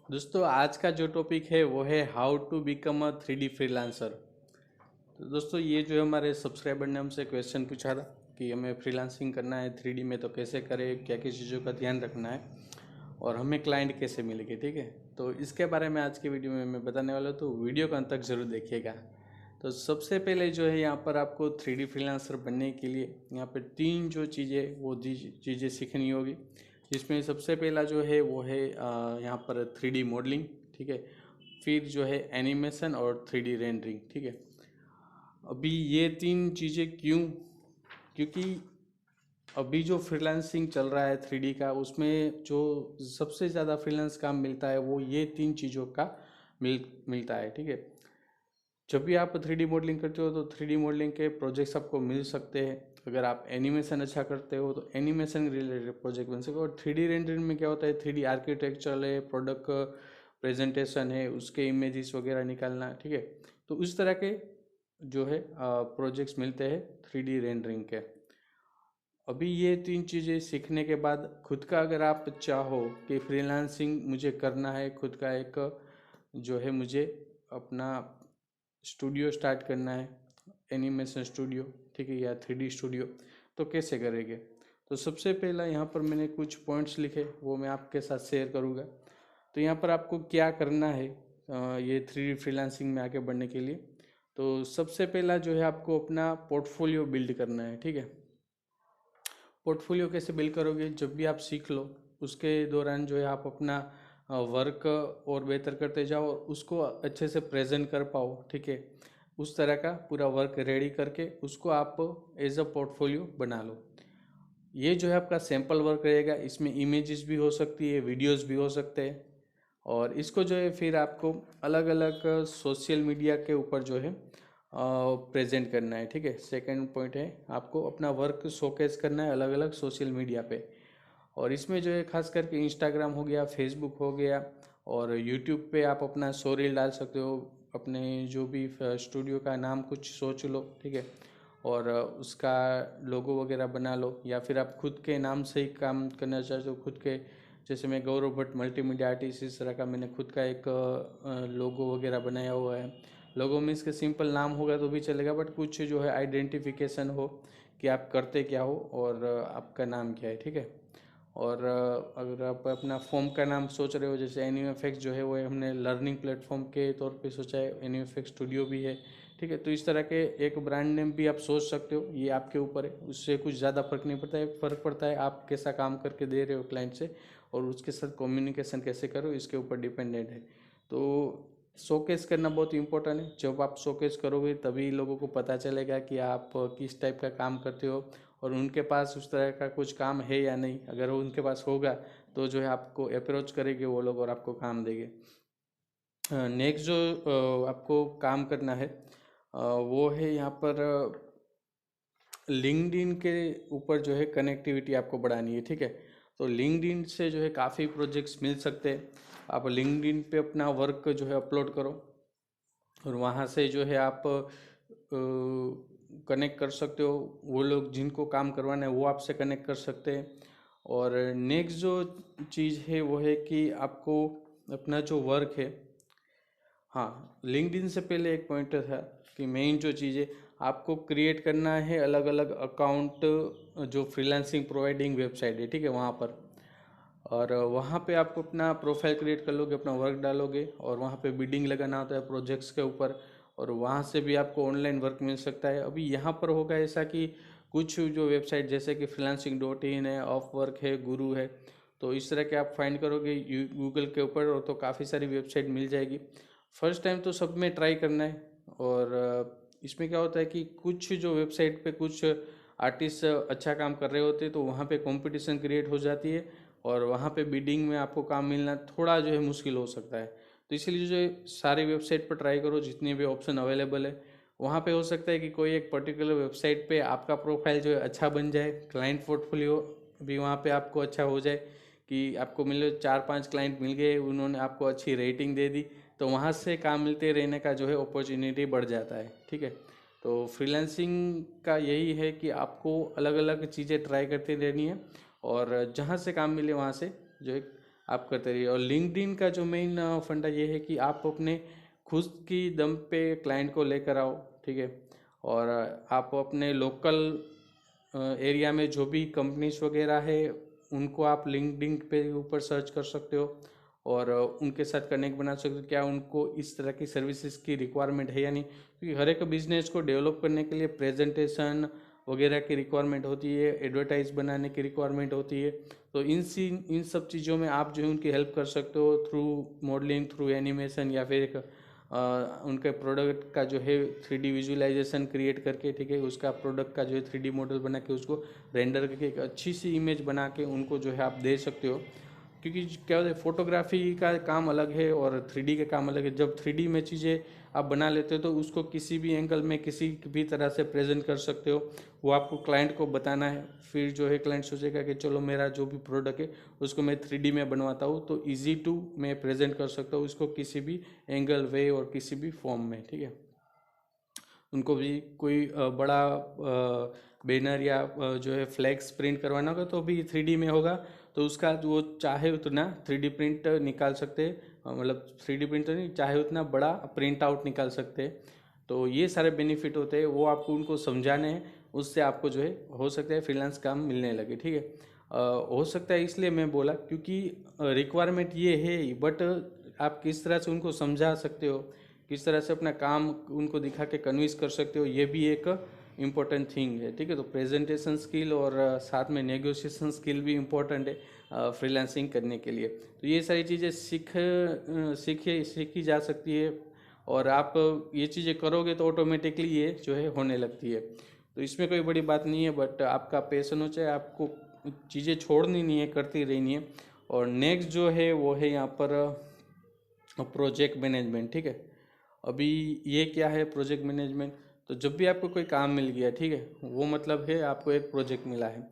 दोस्तों आज का जो टॉपिक है वो है how to become a 3D freelancer. तो दोस्तों ये जो हमारे सब्सक्राइबर ने हमसे क्वेश्चन पूछा था कि हमें फ्रीलांसिंग करना है 3D में तो कैसे करें, क्या क्या चीज़ों का ध्यान रखना है और हमें क्लाइंट कैसे मिलेंगे। ठीक है, तो इसके बारे में आज की वीडियो में मैं बताने वाला हूँ, तो वीडियो को अंत तक ज़रूर देखिएगा। तो सबसे पहले जो है यहाँ पर आपको 3D फ्रीलांसर बनने के लिए यहाँ पर तीन जो चीज़ें वो चीज़ें सीखनी होगी। जिसमें सबसे पहला जो है वो है यहाँ पर 3D मॉडलिंग। ठीक है, फिर जो है एनिमेशन और 3D रेंडरिंग। ठीक है, अभी ये तीन चीज़ें क्यों, क्योंकि अभी जो फ्रीलांसिंग चल रहा है 3D का, उसमें जो सबसे ज़्यादा फ्रीलांस काम मिलता है वो ये तीन चीज़ों का मिलता है। ठीक है, जब भी आप 3D मॉडलिंग करते हो तो 3D मॉडलिंग के प्रोजेक्ट्स आपको मिल सकते हैं। अगर आप एनिमेशन अच्छा करते हो तो एनिमेशन रिलेटेड प्रोजेक्ट बन सके। और 3D रेंडरिंग में क्या होता है, 3D आर्किटेक्चर है, प्रोडक्ट प्रेजेंटेशन है, उसके इमेजेस वगैरह निकालना। ठीक है, तो उस तरह के जो है प्रोजेक्ट्स मिलते हैं 3D रेंडरिंग के। अभी ये तीन चीज़ें सीखने के बाद खुद का अगर आप चाहो कि फ्रीलांसिंग मुझे करना है, खुद का एक जो है मुझे अपना स्टूडियो स्टार्ट करना है, एनिमेशन स्टूडियो, ठीक है, या 3D स्टूडियो, तो कैसे करेंगे। तो सबसे पहला यहाँ पर मैंने कुछ पॉइंट्स लिखे, वो मैं आपके साथ शेयर करूँगा। तो यहाँ पर आपको क्या करना है ये 3D फ्रीलांसिंग में आगे बढ़ने के लिए। तो सबसे पहला जो है आपको अपना पोर्टफोलियो बिल्ड करना है। ठीक है, पोर्टफोलियो कैसे बिल्ड करोगे, जब भी आप सीख लो उसके दौरान जो है आप अपना वर्क और बेहतर करते जाओ और उसको अच्छे से प्रेजेंट कर पाओ। ठीक है, उस तरह का पूरा वर्क रेडी करके उसको आप एज अ पोर्टफोलियो बना लो। ये जो है आपका सैम्पल वर्क रहेगा, इसमें इमेजेस भी हो सकती है, वीडियोस भी हो सकते हैं। और इसको जो है फिर आपको अलग अलग सोशल मीडिया के ऊपर जो है प्रेजेंट करना है। ठीक है, सेकंड पॉइंट है आपको अपना वर्क शोकेस करना है अलग अलग सोशल मीडिया पे। और इसमें जो है खास करके इंस्टाग्राम हो गया, फेसबुक हो गया, और यूट्यूब पे आप अपना शो रील डाल सकते हो। अपने जो भी स्टूडियो का नाम कुछ सोच लो, ठीक है, और उसका लोगो वगैरह बना लो, या फिर आप खुद के नाम से ही काम करना चाहते हो, खुद के, जैसे मैं गौरव भट्ट मल्टीमीडिया आर्टिस्ट, इस तरह का मैंने खुद का एक लोगो वगैरह बनाया हुआ है। लोगो मीन्स के सिंपल नाम होगा तो भी चलेगा, बट कुछ जो है आइडेंटिफिकेशन हो कि आप करते क्या हो और आपका नाम क्या है। ठीक है, और अगर आप अपना फॉर्म का नाम सोच रहे हो, जैसे एनिमेफेक्स जो है वो हमने लर्निंग प्लेटफॉर्म के तौर पे सोचा है, एनिमेफेक्स स्टूडियो भी है। ठीक है, तो इस तरह के एक ब्रांड नेम भी आप सोच सकते हो, ये आपके ऊपर है, उससे कुछ ज़्यादा फर्क नहीं पड़ता है। फ़र्क पड़ता है आप कैसा काम करके दे रहे हो क्लाइंट से, और उसके साथ कम्युनिकेशन कैसे करो, इसके ऊपर डिपेंडेंट है। तो शोकेस करना बहुत इंपॉर्टेंट है। जब आप शोकेस करोगे तभी लोगों को पता चलेगा कि आप किस टाइप का काम करते हो और उनके पास उस तरह का कुछ काम है या नहीं। अगर वो उनके पास होगा तो जो है आपको अप्रोच करेंगे वो लोग और आपको काम देंगे। नेक्स्ट जो आपको काम करना है वो है यहाँ पर लिंक्डइन के ऊपर जो है कनेक्टिविटी आपको बढ़ानी है। ठीक है, तो लिंक्डइन से जो है काफ़ी प्रोजेक्ट्स मिल सकते हैं। आप लिंक्डइन पे अपना वर्क जो है अपलोड करो और वहाँ से जो है आप कनेक्ट कर सकते हो। वो लोग जिनको काम करवाना है वो आपसे कनेक्ट कर सकते हैं। और नेक्स्ट जो चीज़ है वो है कि आपको अपना जो वर्क है, हाँ, लिंक्डइन से पहले एक पॉइंट था कि मेन जो चीज़ है आपको क्रिएट करना है अलग अलग अकाउंट जो फ्रीलांसिंग प्रोवाइडिंग वेबसाइट है। ठीक है, वहाँ पर, और वहाँ पे आप अपना प्रोफाइल क्रिएट कर लोगे, अपना वर्क डालोगे और वहाँ पे बिडिंग लगाना होता है प्रोजेक्ट्स के ऊपर, और वहाँ से भी आपको ऑनलाइन वर्क मिल सकता है। अभी यहाँ पर होगा ऐसा कि कुछ जो वेबसाइट जैसे कि freelancing.in है, ऑफ वर्क है, गुरु है, तो इस तरह के आप फाइंड करोगे गूगल के ऊपर, और तो काफ़ी सारी वेबसाइट मिल जाएगी। फर्स्ट टाइम तो सब में ट्राई करना है। और इसमें क्या होता है कि कुछ जो वेबसाइट पे कुछ आर्टिस्ट अच्छा काम कर रहे होते हैं तो वहाँ पे कंपटीशन क्रिएट हो जाती है, और वहाँ पे बिडिंग में आपको काम मिलना थोड़ा जो है मुश्किल हो सकता है। तो इसीलिए जो है सारी वेबसाइट पर ट्राई करो, जितने भी ऑप्शन अवेलेबल है वहाँ पे हो सकता है कि कोई एक पर्टिकुलर वेबसाइट पे आपका प्रोफाइल जो है अच्छा बन जाए, क्लाइंट पोर्टफोलियो भी वहाँ पे आपको अच्छा हो जाए, कि आपको मिले 4-5 क्लाइंट मिल गए, उन्होंने आपको अच्छी रेटिंग दे दी, तो वहाँ से काम मिलते रहने का जो है अपॉर्चुनिटी बढ़ जाता है। ठीक है, तो फ्रीलांसिंग का यही है कि आपको अलग अलग चीज़ें ट्राई करते रहनी है, और जहाँ से काम मिले वहाँ से जो है आप करते रहिए। और लिंक्डइन का जो मेन फंडा ये है कि आप अपने खुद की दम पे क्लाइंट को लेकर आओ, ठीक है। और आप अपने लोकल एरिया में जो भी कंपनीज वगैरह है उनको आप लिंक्डइन पे ऊपर सर्च कर सकते हो और उनके साथ कनेक्ट बना सकते हो, क्या उनको इस तरह की सर्विसेज की रिक्वायरमेंट है या नहीं। क्योंकि हर एक बिजनेस को डेवलप करने के लिए प्रेजेंटेशन वगैरह की रिक्वायरमेंट होती है, एडवर्टाइज बनाने की रिक्वायरमेंट होती है। तो इन सब चीज़ों में आप जो है उनकी हेल्प कर सकते हो थ्रू मॉडलिंग, थ्रू एनिमेशन, या फिर एक उनके प्रोडक्ट का जो है 3D विजुअलाइजेशन क्रिएट करके, ठीक है, उसका प्रोडक्ट का जो है 3D मॉडल बना के उसको रेंडर करके एक अच्छी सी इमेज बना के उनको जो है आप दे सकते हो। क्योंकि क्या होता है, फोटोग्राफी का काम अलग है और 3D का काम अलग है। जब 3D में चीज़ें आप बना लेते हो तो उसको किसी भी एंगल में किसी भी तरह से प्रेजेंट कर सकते हो। वो आपको क्लाइंट को बताना है, फिर जो है क्लाइंट सोचेगा कि चलो मेरा जो भी प्रोडक्ट है उसको मैं 3D में बनवाता हूँ, तो ईजी टू मैं प्रेजेंट कर सकता हूँ उसको किसी भी एंगल, वे और किसी भी फॉर्म में, ठीक है। उनको भी कोई बड़ा बैनर या जो है फ्लैक्स प्रिंट करवाना होगा तो भी 3D में होगा, तो उसका वो चाहे उतना 3D प्रिंट निकाल सकते हैं, मतलब 3D प्रिंट तो नहीं, चाहे उतना बड़ा प्रिंट आउट निकाल सकते हैं। तो ये सारे बेनिफिट होते हैं, वो आपको उनको समझाने हैं, उससे आपको जो है हो सकता है फ्रीलांस काम मिलने लगे, ठीक है। हो सकता है इसलिए मैं बोला क्योंकि रिक्वायरमेंट ये है, बट आप किस तरह से उनको समझा सकते हो, किस तरह से अपना काम उनको दिखा के कन्विंस कर सकते हो, ये भी एक इम्पोर्टेंट थिंग है, ठीक है। तो प्रेजेंटेशन स्किल और साथ में नेगोशिएशन स्किल भी इम्पोर्टेंट है फ्रीलांसिंग करने के लिए। तो ये सारी चीज़ें सीखी जा सकती है, और आप ये चीज़ें करोगे तो ऑटोमेटिकली ये जो है होने लगती है। तो इसमें कोई बड़ी बात नहीं है, बट आपका पैशन हो, चाहे आपको चीज़ें छोड़नी नहीं है, करती रहनी है। और नेक्स्ट जो है वो है यहाँ पर प्रोजेक्ट मैनेजमेंट, ठीक है। अभी ये क्या है प्रोजेक्ट मैनेजमेंट, तो जब भी आपको कोई काम मिल गया, ठीक है, वो मतलब है आपको एक प्रोजेक्ट मिला है।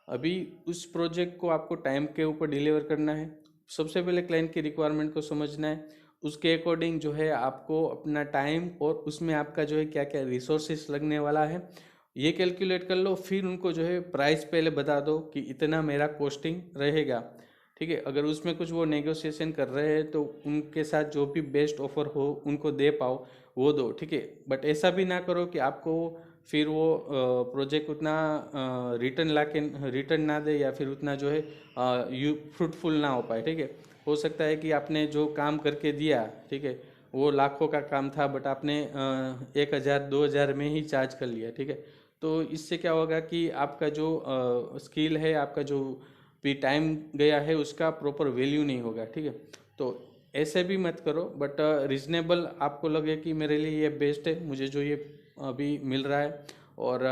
अभी उस प्रोजेक्ट को आपको टाइम के ऊपर डिलीवर करना है। सबसे पहले क्लाइंट की रिक्वायरमेंट को समझना है, उसके अकॉर्डिंग जो है आपको अपना टाइम और उसमें आपका जो है क्या क्या रिसोर्सेस लगने वाला है ये कैलकुलेट कर लो। फिर उनको जो है प्राइस पहले बता दो कि इतना मेरा कॉस्टिंग रहेगा, ठीक है। अगर उसमें कुछ वो नेगोशिएशन कर रहे हैं तो उनके साथ जो भी बेस्ट ऑफर हो उनको दे पाओ, वो दो, ठीक है। बट ऐसा भी ना करो कि आपको फिर वो प्रोजेक्ट उतना रिटर्न ना दे, या फिर उतना जो है फ्रूटफुल ना हो पाए, ठीक है। हो सकता है कि आपने जो काम करके दिया, ठीक है, वो लाखों का काम था, बट आपने 1,000 2,000 में ही चार्ज कर लिया, ठीक है। तो इससे क्या होगा कि आपका जो स्किल है, आपका जो भी टाइम गया है, उसका प्रॉपर वैल्यू नहीं होगा, ठीक है। तो ऐसे भी मत करो, बट रिजनेबल आपको लगे कि मेरे लिए ये बेस्ट है, मुझे जो ये अभी मिल रहा है, और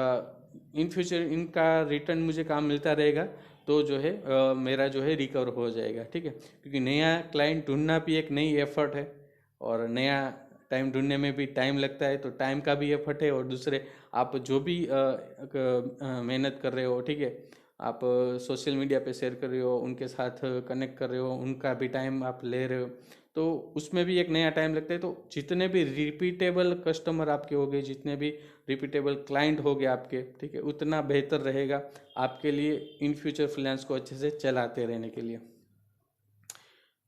इन फ्यूचर इनका रिटर्न मुझे काम मिलता रहेगा, तो जो है मेरा जो है रिकवर हो जाएगा, ठीक है। क्योंकि नया क्लाइंट ढूंढना भी एक नई एफर्ट है, और नया टाइम ढूंढने में भी टाइम लगता है, तो टाइम का भी एफर्ट है। और दूसरे आप जो भी मेहनत कर रहे हो, ठीक है, आप सोशल मीडिया पे शेयर कर रहे हो, उनके साथ कनेक्ट कर रहे हो, उनका भी टाइम आप ले रहे हो, तो उसमें भी एक नया टाइम लगता है। तो जितने भी रिपीटेबल कस्टमर आपके हो गए, जितने भी रिपीटेबल क्लाइंट हो गए आपके, ठीक है, उतना बेहतर रहेगा आपके लिए इन फ्यूचर फ्रीलांस को अच्छे से चलाते रहने के लिए।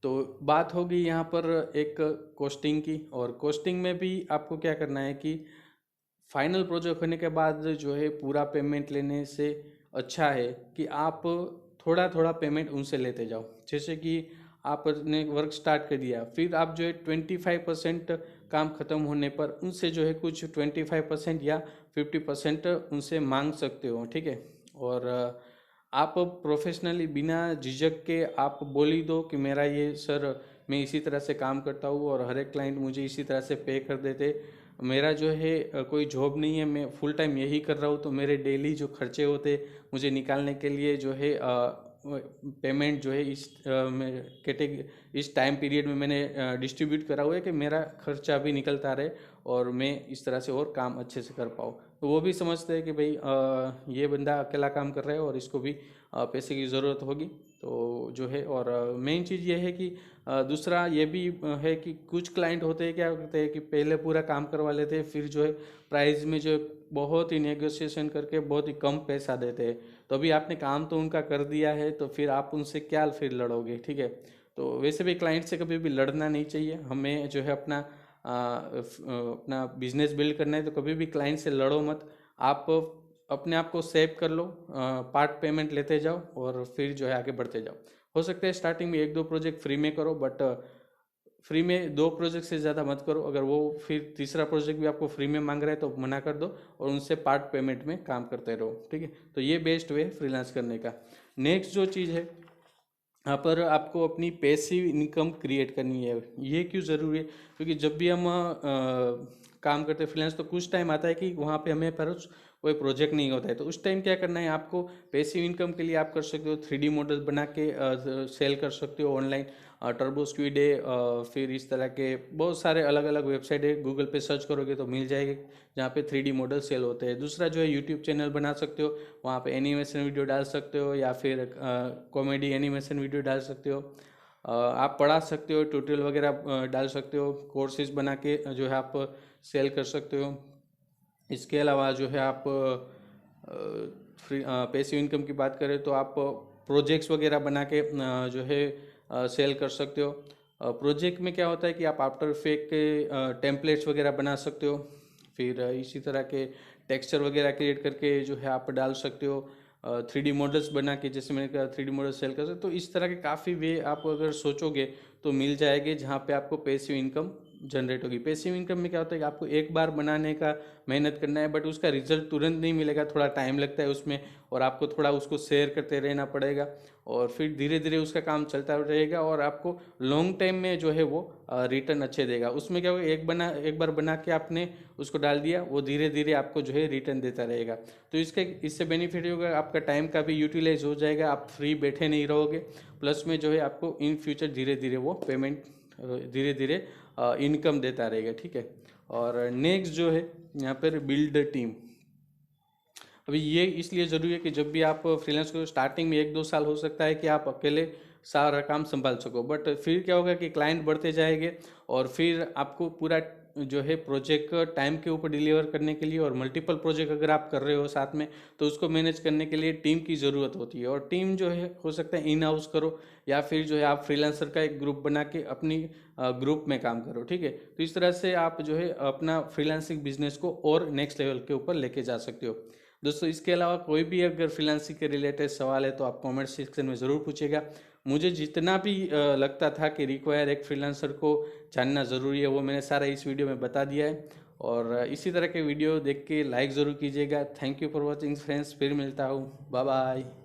तो बात होगी यहाँ पर एक कॉस्टिंग की, और कॉस्टिंग में भी आपको क्या करना है कि फाइनल प्रोजेक्ट होने के बाद जो है पूरा पेमेंट लेने से अच्छा है कि आप थोड़ा थोड़ा पेमेंट उनसे लेते जाओ। जैसे कि आपने वर्क स्टार्ट कर दिया, फिर आप जो है 25% काम ख़त्म होने पर उनसे जो है कुछ 25% या 50% उनसे मांग सकते हो, ठीक है। और आप प्रोफेशनली बिना झिझक के आप बोल ही दो कि मेरा ये सर, मैं इसी तरह से काम करता हूँ और हर एक क्लाइंट मुझे इसी तरह से पे कर देते, मेरा जो है कोई जॉब नहीं है, मैं फुल टाइम यही कर रहा हूँ, तो मेरे डेली जो खर्चे होते मुझे निकालने के लिए जो है पेमेंट जो है इस टाइम पीरियड में मैंने डिस्ट्रीब्यूट करा हुआ है कि मेरा खर्चा भी निकलता रहे और मैं इस तरह से और काम अच्छे से कर पाऊँ। तो वो भी समझते हैं कि भाई ये बंदा अकेला काम कर रहा है और इसको भी पैसे की ज़रूरत होगी, तो जो है। और मेन चीज़ ये है कि दूसरा ये भी है कि कुछ क्लाइंट होते हैं, क्या करते हैं कि पहले पूरा काम करवा लेते हैं, फिर जो है प्राइस में जो बहुत ही नेगोशिएशन करके बहुत ही कम पैसा देते हैं। तो अभी आपने काम तो उनका कर दिया है, तो फिर आप उनसे क्या फिर लड़ोगे, ठीक है। तो वैसे भी क्लाइंट से कभी भी लड़ना नहीं चाहिए, हमें जो है अपना बिजनेस बिल्ड करना है, तो कभी भी क्लाइंट से लड़ो मत। आप अपने आप को सेव कर लो, पार्ट पेमेंट लेते जाओ और फिर जो है आगे बढ़ते जाओ। हो सकता है स्टार्टिंग में 1-2 प्रोजेक्ट फ्री में करो, बट फ्री में 2 प्रोजेक्ट से ज़्यादा मत करो। अगर वो फिर तीसरा प्रोजेक्ट भी आपको फ्री में मांग रहा है तो मना कर दो और उनसे पार्ट पेमेंट में काम करते रहो, ठीक है। तो ये बेस्ट वे फ्रीलांस करने का। नेक्स्ट जो चीज़ है, यहाँ पर आपको अपनी पैसिव इनकम क्रिएट करनी है। ये क्यों ज़रूरी है? क्योंकि जब भी हम काम करते हैं फ्रीलांस, तो कुछ टाइम आता है कि वहाँ पे हमें पर कोई प्रोजेक्ट नहीं होता है, तो उस टाइम क्या करना है आपको? पैसिव इनकम के लिए आप कर सकते हो 3D मॉडल बना के सेल कर सकते हो ऑनलाइन। टर्बो स्क्विड है, फिर इस तरह के बहुत सारे अलग अलग वेबसाइट है, गूगल पे सर्च करोगे तो मिल जाएगा जहाँ पे 3D मॉडल सेल होते हैं। दूसरा जो है यूट्यूब चैनल बना सकते हो, वहाँ पे एनिमेशन वीडियो डाल सकते हो या फिर कॉमेडी एनिमेशन वीडियो डाल सकते हो। आप पढ़ा सकते हो, ट्यूटोरियल वगैरह डाल सकते हो, कोर्सेज बना के जो है आप सेल कर सकते हो। इसके अलावा जो है आप फ्री पैसिव इनकम की बात करें तो आप प्रोजेक्ट्स वगैरह बना के जो है सेल कर सकते हो। प्रोजेक्ट में क्या होता है कि आप आफ्टर इफेक्ट के टेम्पलेट्स वगैरह बना सकते हो, फिर इसी तरह के टेक्सचर वगैरह क्रिएट करके जो है आप डाल सकते हो। 3D मॉडल्स बना के, जैसे मैंने कहा 3D मॉडल सेल कर सकते, तो इस तरह के काफ़ी वे आप अगर सोचोगे तो मिल जाएंगे जहाँ पे आपको पैसिव इनकम जनरेट होगी। पैसिव इनकम में क्या होता है कि आपको एक बार बनाने का मेहनत करना है, बट उसका रिजल्ट तुरंत नहीं मिलेगा, थोड़ा टाइम लगता है उसमें, और आपको थोड़ा उसको शेयर करते रहना पड़ेगा और फिर धीरे धीरे उसका काम चलता रहेगा और आपको लॉन्ग टाइम में जो है वो रिटर्न अच्छे देगा। उसमें क्या होगा, एक बार बना के आपने उसको डाल दिया, वो धीरे धीरे आपको जो है रिटर्न देता रहेगा। तो इससे बेनिफिट होगा, आपका टाइम का भी यूटिलाइज हो जाएगा, आप फ्री बैठे नहीं रहोगे, प्लस में जो है आपको इन फ्यूचर धीरे धीरे वो पेमेंट धीरे धीरे इनकम देता रहेगा, ठीक है। और नेक्स्ट जो है यहाँ पर बिल्ड टीम। अभी ये इसलिए ज़रूरी है कि जब भी आप फ्रीलांस को स्टार्टिंग में 1-2 साल हो सकता है कि आप अकेले सारा काम संभाल सको, बट फिर क्या होगा कि क्लाइंट बढ़ते जाएंगे और फिर आपको पूरा जो है प्रोजेक्ट टाइम के ऊपर डिलीवर करने के लिए, और मल्टीपल प्रोजेक्ट अगर आप कर रहे हो साथ में, तो उसको मैनेज करने के लिए टीम की ज़रूरत होती है। और टीम जो है हो सकता है इन हाउस करो या फिर जो है आप फ्रीलांसर का एक ग्रुप बना के अपनी ग्रुप में काम करो, ठीक है। तो इस तरह से आप जो है अपना फ्रीलांसिंग बिजनेस को और नेक्स्ट लेवल के ऊपर लेके जा सकते हो। दोस्तों, इसके अलावा कोई भी अगर फ्रीलांसिंग के रिलेटेड सवाल है तो आप कमेंट सेक्शन में ज़रूर पूछिएगा। मुझे जितना भी लगता था कि रिक्वायर एक फ्रीलांसर को जानना ज़रूरी है, वो मैंने सारा इस वीडियो में बता दिया है। और इसी तरह के वीडियो देख के लाइक ज़रूर कीजिएगा। Thank you for watching friends, फिर मिलता हूँ, बाय बाय।